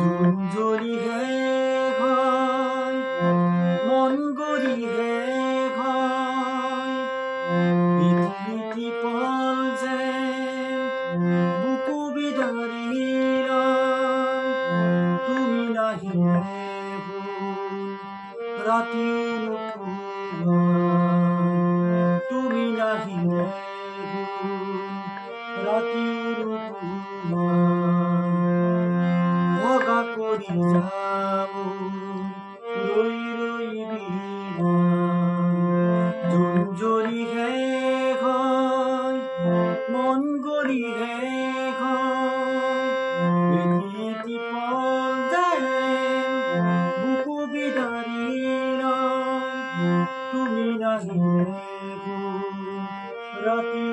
জুঞ্জলি হে ঘয় মন গৰি হে ঘয় ইতি পল যেন বুকু বিদাৰি তুমি নাহিলে ৰাতি তুমি নাহিলে ৰাতি ভগা কৰি যাব ৰৈ ৰৈ জুঞ্জলি হে ঘয় মন গৰি হে ঘয় ইতি পল যেন বুকু বিদাৰি তুমি নাহিলে ৰাতি